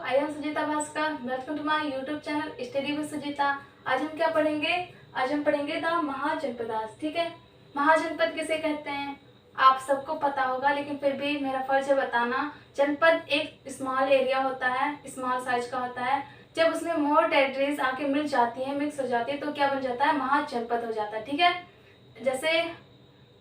I am Sujita Bhaskar. Welcome to my YouTube channel study with Sujita. आज हम क्या पढ़ेंगे? आज हम पढ़ेंगे द महाजनपदास। ठीक है, महाजनपद किसे कहते हैं आप सबको पता होगा, लेकिन फिर भी मेरा फर्ज है बताना। जनपद एक स्मॉल एरिया होता है, स्मॉल साइज का होता है। जब उसमें मोर टेरिटरीज आके मिल जाती है, मिक्स हो जाती है, तो क्या बन जाता है? महाजनपद हो जाता है। ठीक है, जैसे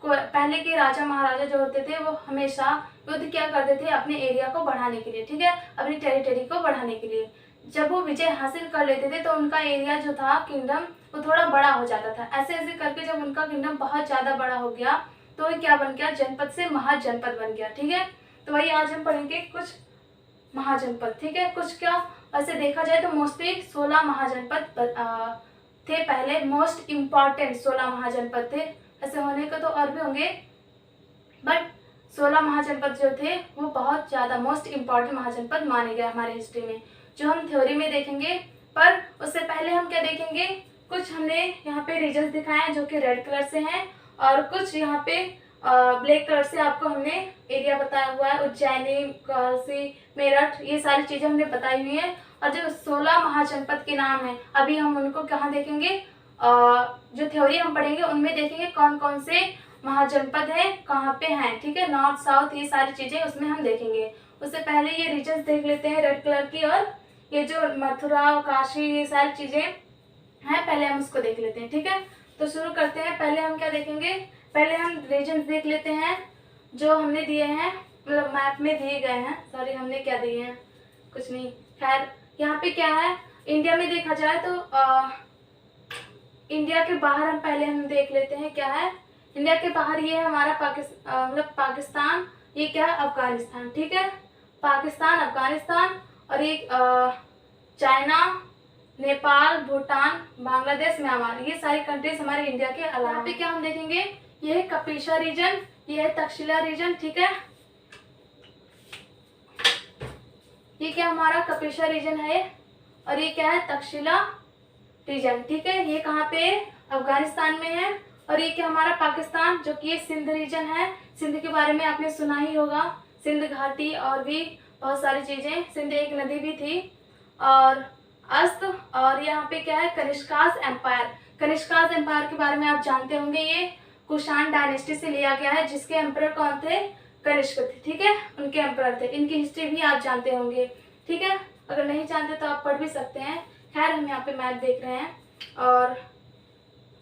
पहले के राजा महाराजा जो होते थे वो हमेशा युद्ध क्या करते थे? अपने एरिया को बढ़ाने के लिए। ठीक है, अपनी टेरिटरी को बढ़ाने के लिए। जब वो विजय हासिल कर लेते थे तो उनका एरिया जो था, किंगडम, वो थोड़ा बड़ा हो जाता था। ऐसे ऐसे करके जब उनका किंगडम बहुत ज्यादा बड़ा हो गया तो ये क्या बन गया? जनपद से महाजनपद बन गया। ठीक है, तो वही आज हम पढ़ेंगे कुछ महाजनपद। ठीक है, कुछ क्या, वैसे देखा जाए तो मोस्टली 16 महाजनपद थे पहले। मोस्ट इम्पॉर्टेंट 16 महाजनपद थे। ऐसे होने को तो और भी होंगे, बट 16 महाजनपद जो थे वो बहुत ज़्यादा मोस्ट इम्पॉर्टेंट महाजनपद माने गए हमारे हिस्ट्री में, जो हम थ्योरी में देखेंगे। पर उससे पहले हम क्या देखेंगे? कुछ हमने यहाँ पे रीजन्स दिखाए हैं जो कि रेड कलर से हैं, और कुछ यहाँ पे ब्लैक कलर से आपको हमने एरिया बताया हुआ है। उज्जैनी, काशी, मेरठ, ये सारी चीज़ें हमने बताई हुई हैं। और जो 16 महाजनपद के नाम है, अभी हम उनको कहाँ देखेंगे? जो थ्योरी हम पढ़ेंगे उनमें देखेंगे कौन कौन से महाजनपद है, कहाँ पे हैं। ठीक है, नॉर्थ साउथ ये सारी चीजें उसमें हम देखेंगे। उससे पहले ये रीजन्स देख लेते हैं रेड कलर की, और ये जो मथुरा, काशी, ये सारी चीजें हैं, पहले हम उसको देख लेते हैं। ठीक है, तो शुरू करते हैं। पहले हम क्या देखेंगे? पहले हम रीजन्स देख लेते हैं जो हमने दिए हैं, मतलब मैप में दिए गए हैं। सॉरी, हमने क्या दिए हैं? कुछ नहीं। खैर, यहाँ पे क्या है? इंडिया में देखा जाए तो इंडिया के बाहर हम देख लेते हैं क्या है। इंडिया के बाहर ये है हमारा मतलब पाकिस्तान, ये क्या है? अफगानिस्तान। ठीक है, पाकिस्तान, अफगानिस्तान, और एक चाइना, नेपाल, भूटान, बांग्लादेश, म्यांमार, ये सारी कंट्रीज हमारे इंडिया के अलावा। यहाँ पे क्या हम देखेंगे? ये है कपिशा रीजन, ये है तक्षशिला रीजन। ठीक है, ये क्या हमारा कपिशा रीजन है, और ये क्या है? तक्षशिला रीजन। ठीक है, ये कहाँ पे? अफगानिस्तान में है। और ये क्या हमारा? पाकिस्तान, जो कि ये सिंध रीजन है। सिंध के बारे में आपने सुना ही होगा, सिंध घाटी और भी बहुत सारी चीजें। सिंध एक नदी भी थी। और अस्त, और यहाँ पे क्या है? कनिष्कास एम्पायर। कनिष्कास एम्पायर के बारे में आप जानते होंगे, ये कुषाण डायनेस्टी से लिया गया है, जिसके एम्परर कौन थे? कनिष्क थे। ठीक है, उनके एम्परर थे। इनकी हिस्ट्री भी आप जानते होंगे। ठीक है, अगर नहीं जानते तो आप पढ़ भी सकते हैं। खैर, हम यहाँ पे मैप देख रहे हैं, और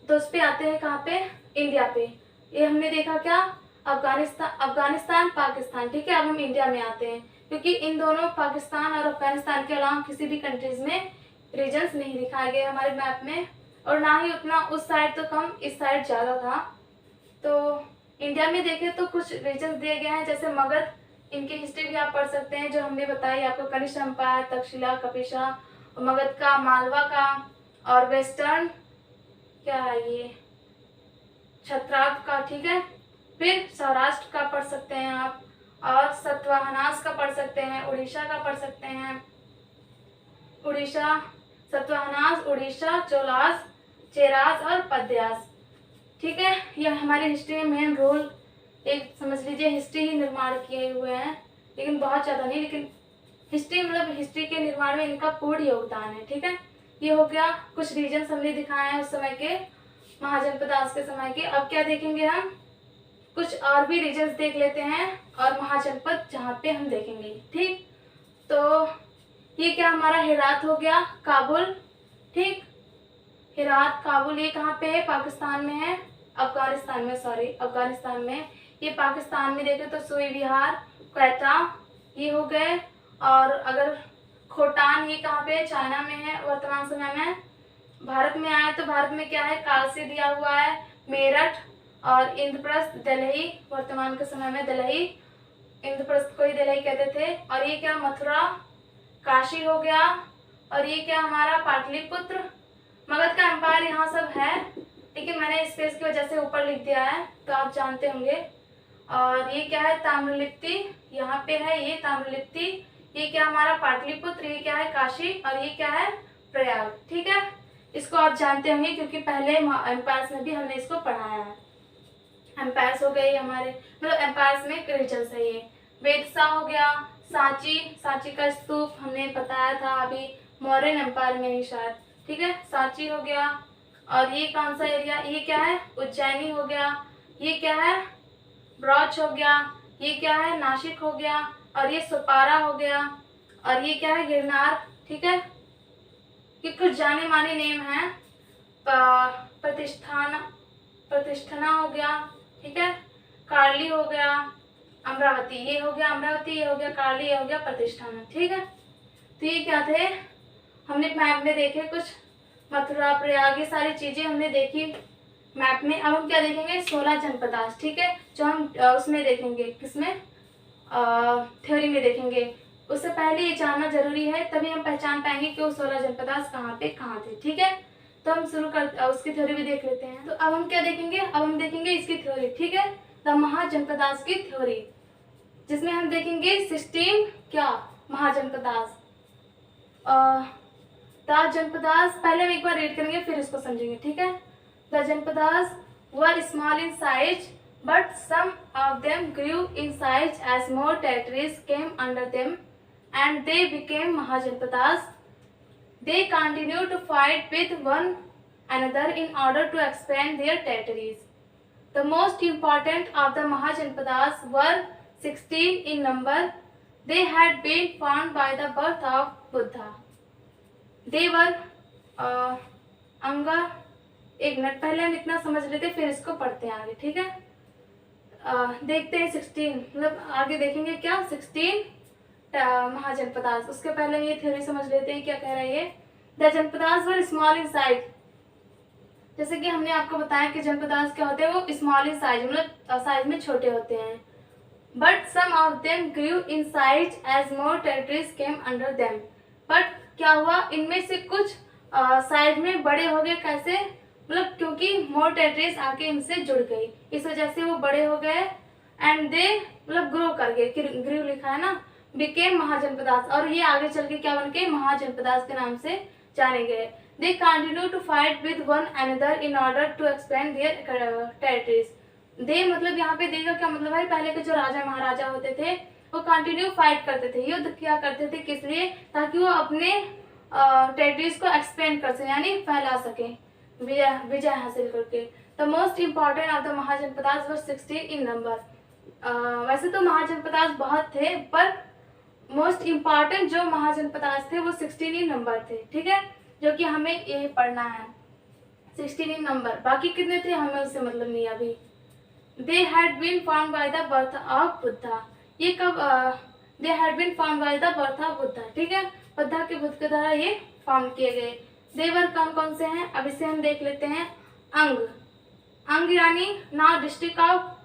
तो उस पे आते हैं कहाँ पे? इंडिया पे। ये हमने देखा क्या? अफगानिस्तान, पाकिस्तान। ठीक है, अब हम इंडिया में आते हैं, क्योंकि इन दोनों पाकिस्तान और अफगानिस्तान के अलावा किसी भी कंट्रीज में रीजन्स नहीं दिखाए गए हमारे मैप में, और ना ही उतना उस साइड तो कम, इस साइड ज़्यादा था। तो इंडिया में देखें तो कुछ रीजन्स दिए गए हैं, जैसे मगध, इनकी हिस्ट्री भी आप पढ़ सकते हैं जो हमने बताई आपको। कनिष्क एम्पायर, तक्षशिला, कपिशा, मगध का, मालवा का, और वेस्टर्न क्या है ये? छत्राक का। ठीक है, फिर सौराष्ट्र का पढ़ सकते हैं आप, और सतवाहनास का पढ़ सकते हैं, उड़ीसा का पढ़ सकते हैं। उड़ीसा, सतवाहनास, उड़ीसा, चोलास, चेरास और पद्यास। ठीक है, यह हमारी हिस्ट्री में मेन रोल, एक समझ लीजिए हिस्ट्री ही निर्माण किए हुए हैं, लेकिन बहुत ज़्यादा नहीं, लेकिन हिस्ट्री मतलब हिस्ट्री के निर्माण में इनका पूर्ण योगदान है। ठीक है, ये हो गया कुछ रीजन्स हमने दिखाए हैं उस समय के, महाजनपदास के समय के। अब क्या देखेंगे हम? कुछ और भी रीजन्स देख लेते हैं, और महाजनपद जहाँ पे हम देखेंगे। ठीक, तो ये क्या हमारा? हेरात हो गया, काबुल। ठीक, हेरात, काबुल, ये कहाँ पे है? पाकिस्तान में है, अफगानिस्तान में, सॉरी, अफगानिस्तान में। ये पाकिस्तान में देखें तो सुई विहार, क्वेटा, ये हो गए। और अगर खोटान, ये कहाँ पे है? चाइना में है वर्तमान समय में। भारत में आए तो भारत में क्या है? कालसी दिया हुआ है, मेरठ, और इंद्रप्रस्थ, दिल्ली, वर्तमान के समय में दिल्ली, इंद्रप्रस्थ को ही दिल्ली कहते थे। और ये क्या? मथुरा, काशी हो गया। और ये क्या हमारा? पाटलिपुत्र। मगध का एम्पायर यहाँ सब है, लेकिन मैंने स्पेस की वजह से ऊपर लिख दिया है, तो आप जानते होंगे। और ये क्या है? ताम्रलिप्ति, यहाँ पे है ये ताम्रलिप्ति। ये क्या हमारा? पाटलिपुत्र। ये क्या है? काशी। और ये क्या है? प्रयाग। ठीक है, इसको आप जानते होंगे क्योंकि पहले एम्पायर्स में भी हमने इसको पढ़ाया है। एम्पायर्स हो गए हमारे, मतलब एम्पायर्स में रीजन्स है ये। वेदसा हो गया, सांची, सांची का स्तूप हमने बताया था अभी, मौर्यन एम्पायर में ही शायद, ठीक है। सांची हो गया। और ये कौन सा एरिया, ये क्या है, उज्जैनी हो गया। ये क्या है, ब्रॉच हो गया। ये क्या है, नासिक हो गया। और ये सपारा हो गया। और ये क्या है, गिरनार, ठीक है। ये कुछ जाने माने नेम हैं। प्रतिष्ठाना हो गया, ठीक है। कार्ली हो गया, अमरावती, ये हो गया अमरावती, ये हो गया कार्ली, ये हो गया प्रतिष्ठाना, ठीक है। तो ये क्या थे, हमने मैप में देखे कुछ, मथुरा, प्रयाग, ये सारी चीजें हमने देखी मैप में। अब हम क्या देखेंगे, 16 जनपदास, ठीक है, जो हम उसमें देखेंगे, किसमें, थ्योरी में देखेंगे। उससे पहले ये जानना जरूरी है, तभी हम पहचान पाएंगे कि वो 16 जनपदास कहाँ पे कहाँ थे, ठीक है। तो हम शुरू कर उसकी थ्योरी भी देख लेते हैं। तो अब हम क्या देखेंगे, अब हम देखेंगे इसकी थ्योरी, ठीक है, द महाजनपदास की थ्योरी, जिसमें हम देखेंगे 16 क्या महाजनपदास। द जनपदास, पहले हम एक बार रीड करेंगे फिर इसको समझेंगे, ठीक है। The Janapadas were small in size, but some of them grew in size as more territories came under them and they became Mahajanpadas. They continued to fight with one another in order to expand their territories. The most important of the Mahajanpadas were 16 in number. They had been formed by the birth of Buddha. They were अंगा, एक minute पहले हम इतना समझ लेते फिर इसको पढ़ते हैं आगे, ठीक है। देखते हैं 16, मतलब आगे देखेंगे क्या 16 महाजनपदास। उसके पहले ये थ्योरी समझ लेते हैं क्या कह रहा है ये। The Janapadas were small in size, जैसे कि हमने आपको बताया कि जनपदास क्या होते हैं, वो स्मॉल इन साइज, मतलब साइज में छोटे होते हैं। But some of them grew in size as more territories came under them. But क्या हुआ, इनमें से कुछ साइज में बड़े हो गए, कैसे, मतलब क्योंकि मोर टेरिटरीज आके इनसे जुड़ गई, इस वजह से वो बड़े हो गए। एंड दे, मतलब ग्रो कर गए, ग्रू लिखा है ना, बिकेम महाजनपदास, और ये आगे चल के क्या बन के महाजनपदास के नाम से जाने गए। They continue to fight with one another in order to expand their territories. They मतलब यहाँ पे दे का क्या मतलब है, पहले के जो राजा महाराजा होते थे वो कंटिन्यू फाइट करते थे, युद्ध किया करते थे, किस लिए, ताकि वो अपने टेरिटरीज को एक्सपेंड कर सके, यानी फैला सके, विजय हासिल करके। The most important of the mahajanapadas were 16 in number. वैसे तो महाजनपदास बहुत थे, पर मोस्ट इम्पॉर्टेंट जो महाजनपदास थे वो 16 इन नंबर थे, ठीक है, जो कि हमें यही पढ़ना है, 16 इन नंबर। बाकी कितने थे हमें उससे मतलब नहीं अभी। They had been formed by the birth of Buddha, ये कब, they had been formed by the birth of Buddha, ठीक है, बुद्धा के बुद्ध के द्वारा ये फॉर्म किए गए। देवर कौन कौन से हैं, अब इसे हम देख लेते हैं। अंग, अंग यानी now district of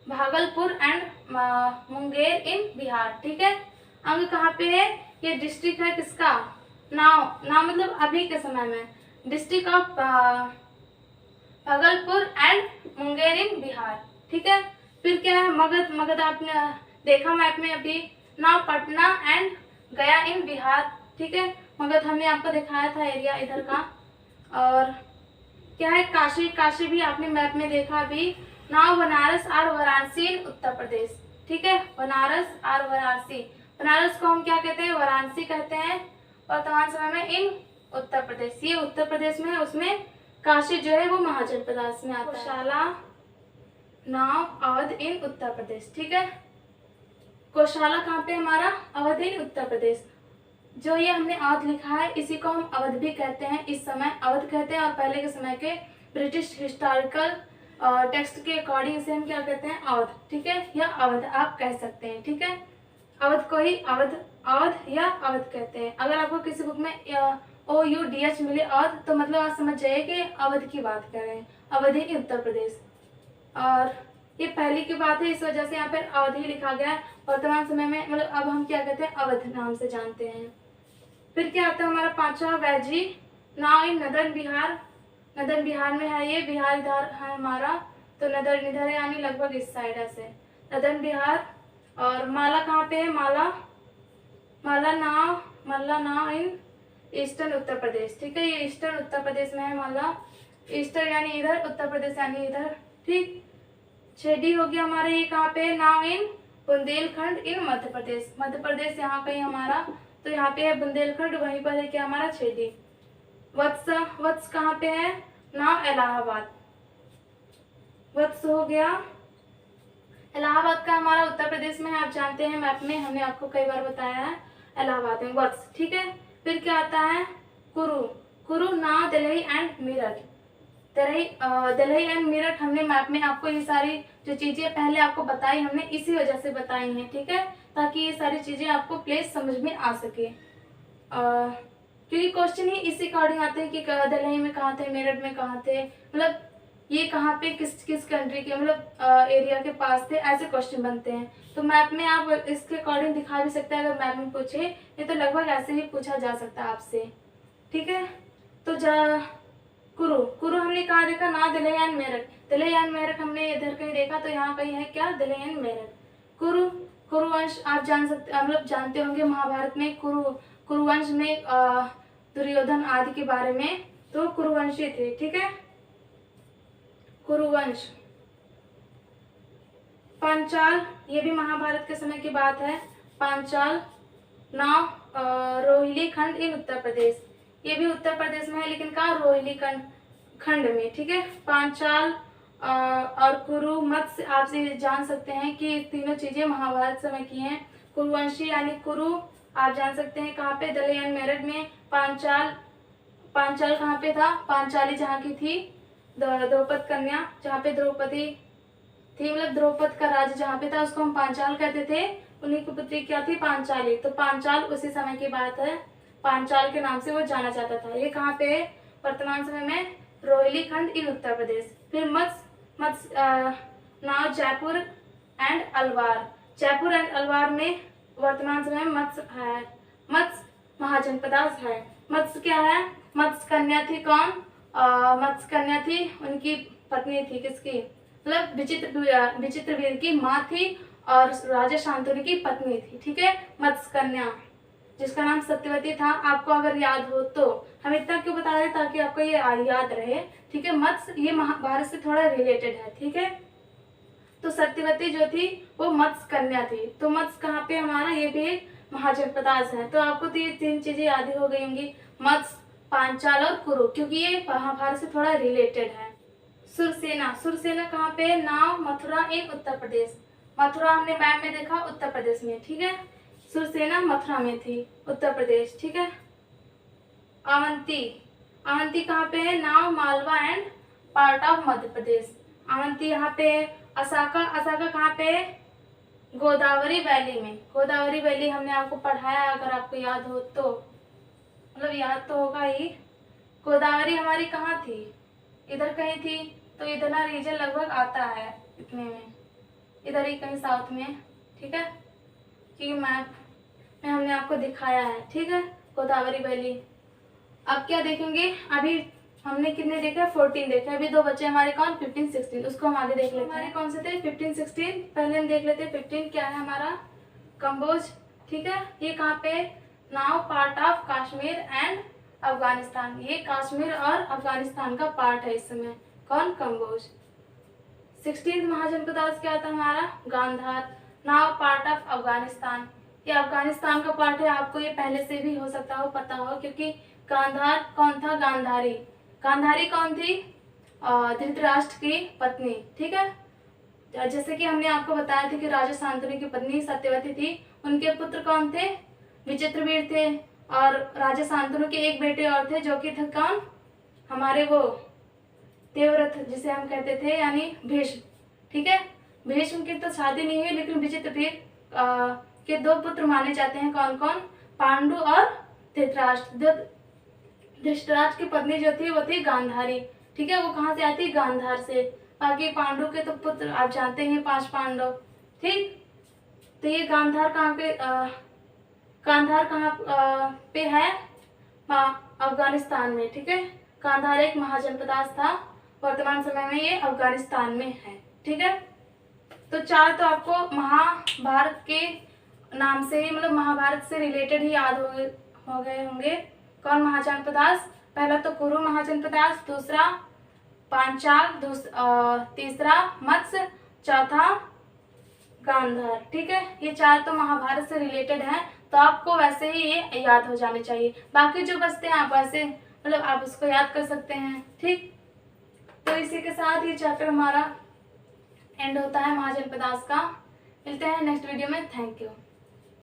Bhagalpur and Munger in Bihar, ठीक है। अंग कहाँ पे है, ये डिस्ट्रिक्ट है किसका, नाव, नाव मतलब अभी के समय में, district of Bhagalpur and Munger in Bihar, ठीक है। फिर क्या है, मगध, मगध आपने देखा मैप में अभी, नाउ पटना एंड गया इन बिहार, ठीक है। मगध हमने आपको दिखाया था एरिया इधर का। और क्या है, काशी, काशी भी आपने मैप में देखा अभी। नाउ बनारस और वाराणसी इन उत्तर प्रदेश, ठीक है, बनारस और वाराणसी। बनारस को हम क्या कहते हैं, वाराणसी कहते हैं वर्तमान समय में, इन उत्तर प्रदेश, ये उत्तर प्रदेश में है, उसमें काशी जो है वो महाजनपदास में आता है। कोशाला, नाव, अवध इन उत्तर प्रदेश, ठीक है। कोशाला कहाँ पे हमारा, अवध इन उत्तर प्रदेश। जो ये हमने अवध लिखा है इसी को हम अवध भी कहते हैं, इस समय अवध कहते हैं, और पहले के समय के ब्रिटिश हिस्टोरिकल टेक्स्ट के अकॉर्डिंग इसे हम क्या कहते हैं, अवध, ठीक है, या अवध आप कह सकते हैं, ठीक है। अवध को ही अवध, अवध या अवध कहते हैं। अगर आपको किसी बुक में OUDH मिले अवध, तो मतलब आप समझ जाइए कि अवध की बात कर रहे हैं, अवध ही उत्तर प्रदेश। और ये पहली की बात है, इस वजह से यहाँ पर अवध ही लिखा गया है। वर्तमान समय में मतलब अब हम क्या कहते हैं, अवध नाम से जानते हैं। फिर क्या आता है हमारा पांचवा, veggie, now in northern Bihar. Northern Bihar में है ये, बिहार इधर है हमारा, तो नदर्न इधर है, यानी लगभग इस साइड ऐसे नदर्न बिहार। और माला कहाँ पे है, माला, माला now in eastern Uttar Pradesh, ठीक है, ये ईस्टर्न उत्तर प्रदेश में है माला, ईस्टर्न यानी इधर, उत्तर प्रदेश यानी इधर, ठीक। छेदी हो गया हमारे, ये कहाँ पे है, नाउ इन बुंदेलखंड इन मध्य प्रदेश। मध्य प्रदेश यहाँ कहीं हमारा, तो यहाँ पे है बुंदेलखंड, वहीं पर है क्या हमारा छेदी। वत्स, वत्स कहाँ पे है? नाम इलाहाबाद। वत्स हो गया, इलाहाबाद का हमारा उत्तर प्रदेश में है, आप जानते हैं मैप में हमने आपको कई बार बताया है इलाहाबाद में वत्स, ठीक है। फिर क्या आता है? कुरु। कुरु नाव दिल्ली एंड मेरठ। दिल्ली एंड मेरठ हमने मैप में आपको ये सारी जो चीजें पहले आपको बताई हमने इसी वजह से बताई हैं, ठीक है, ताकि ये सारी चीजें आपको प्लेस समझ में आ सके। क्योंकि क्वेश्चन ही इसी अकॉर्डिंग आते हैं कि दिल्ली में कहाँ थे, मेरठ में कहाँ थे, मतलब ये कहाँ पे किस किस कंट्री के मतलब एरिया के पास थे, ऐसे क्वेश्चन बनते हैं। तो मैप में आप इसके अकॉर्डिंग दिखा भी सकते हैं अगर मैप में पूछे, ये तो लगभग ऐसे ही पूछा जा सकता है आपसे, ठीक है। तो कुरु, कुरु हमने कहाँ देखा? ना दिल्ली एंड मेरठ। दिल्ली एंड मेरठ हमने इधर कहीं देखा, तो यहाँ कहीं है क्या? दिल्ली एंड मेरठ। कुरु, कुरुवंश आप जान सकते मतलब जानते होंगे महाभारत में कुरुवंश में दुर्योधन आदि के बारे में, तो कुरुवंशी थे, ठीक है। कुरुवंश। पांचाल, ये भी महाभारत के समय की बात है। पांचाल नाव रोहिली खंड इन उत्तर प्रदेश, ये भी उत्तर प्रदेश में है लेकिन कहाँ? रोहिली खंड में, ठीक है। पांचाल और कुरु, मत्स्य आपसे जान सकते हैं कि तीनों चीजें महाभारत समय की हैं। कुरुवंशी यानी कुरु आप जान सकते हैं कहाँ पे? दिल्ली एंड मेरठ में। पांचाल, पांचाल कहाँ पे था? पांचाली जहाँ की थी द्रौपद कन्या, जहाँ पे द्रौपदी थी, मतलब द्रौपद का राज्य जहाँ पे था उसको हम पांचाल कहते थे, उन्हीं की पुत्री क्या थी? पांचाली। तो पांचाल उसी समय की बात है, पांचाल के नाम से वो जाना जाता था। ये कहाँ पे है वर्तमान समय में? रोहिली खंड इन उत्तर प्रदेश। फिर नाव जयपुर एंड अलवार। जयपुर एंड अलवार में वर्तमान समय में मत्स्य है, मत्स्य महाजनपदास है। मत्स्य क्या है? मत्स्य कन्या थी कौन? मत्स्य कन्या थी, उनकी पत्नी थी किसकी? मतलब विचित्रवीर की माँ थी और राजा शांतनु की पत्नी थी, ठीक है। मत्स्य कन्या जिसका नाम सत्यवती था, आपको अगर याद हो तो। हम इतना क्यों बता रहे हैं? ताकि आपको ये याद रहे, ठीक है। मत्स्य ये महाभारत से थोड़ा रिलेटेड है, ठीक है। तो सत्यवती जो थी वो मत्स्य कन्या थी। तो मत्स्य कहाँ पे हमारा? ये भी एक महाजनपदास है। तो आपको तो ये तीन चीजें याद ही हो गई होंगी, मत्स्य, पांचाल और कुरु, क्योंकि ये महाभारत से थोड़ा रिलेटेड है। सुरसेना, सुरसेना कहाँ पे? नाव मथुरा इन उत्तर प्रदेश। मथुरा हमने मैप में देखा उत्तर प्रदेश में, ठीक है। सुरसेना मथुरा में थी, उत्तर प्रदेश, ठीक है। अवंती, अवंती कहाँ पे है? नाव Malwa and part of Madhya Pradesh. Avanti यहाँ पे है। असाका, असाका कहाँ पे है? गोदावरी वैली में। गोदावरी वैली हमने आपको पढ़ाया अगर आपको याद हो तो, मतलब याद तो होगा ही। गोदावरी हमारी कहाँ थी? इधर कहीं थी, तो इतना रीजन लगभग आता है इतने में, इधर ही कहीं साउथ में, ठीक है, क्योंकि मैप में हमने आपको दिखाया है, ठीक है। गोदावरी वैली। अब क्या देखेंगे? अभी हमने कितने देखे? 14 देखे। अभी दो बच्चे हमारे कौन? 15, 16, उसको हम आगे देख लेते हैं। हमारे कौन से थे? 15, 16। पहले हम देख लेते हैं 15 क्या है हमारा? कंबोज, ठीक है। ये कहाँ पे? Now part of Kashmir and Afghanistan. ये कश्मीर और अफगानिस्तान का पार्ट है इस समय। कौन? कंबोज। 16 महाजनपदास क्या था हमारा? Gandhara, now part of Afghanistan. ये अफगानिस्तान का पार्ट है, आपको ये पहले से भी हो सकता हो पता हो, क्योंकि गांधार कौन था? गांधारी। गांधारी कौन थी? धृतराष्ट्र की पत्नी, ठीक है। जैसे कि हमने आपको बताया था कि राजा शांतनु की पत्नी सत्यवती थी, उनके पुत्र कौन थे? विचित्रवीर थे। और राजा शांतनु के एक बेटे और थे जो कि थे कौन? हमारे वो देवव्रत जिसे हम कहते थे, यानी भीष्म, ठीक है। भीष्म की तो शादी नहीं हुई, लेकिन विचित्रवीर के दो पुत्र माने जाते हैं। कौन कौन? पांडु और धृतराष्ट्र। धृतराष्ट्र की पत्नी जो थी वो थी गांधारी, ठीक है। वो कहाँ से आती? गांधार से। बाकी पांडु के तो पुत्र आप जानते हैं 5 पांडव, ठीक। तो ये गांधार कहाँ पे गांधार कहाँ पे है? अफगानिस्तान में, ठीक है। गांधार एक महाजनपदास था, वर्तमान समय में ये अफगानिस्तान में है, ठीक है। तो 4 तो आपको महाभारत के नाम से ही, मतलब महाभारत से रिलेटेड ही याद हो गए होंगे। कौन महाजनपदास? पहला तो कुरु महाजनपदास, दूसरा पांचाल, तीसरा मत्स्य, चौथा गांधार। ठीक है, ये 4 तो महाभारत से रिलेटेड हैं, तो आपको वैसे ही ये याद हो जाने चाहिए। बाकी जो बचते हैं आप वैसे मतलब आप उसको याद कर सकते हैं। ठीक, तो इसी के साथ ये चैप्टर हमारा एंड होता है महाजनपदास का। मिलते हैं नेक्स्ट वीडियो में। Thank you.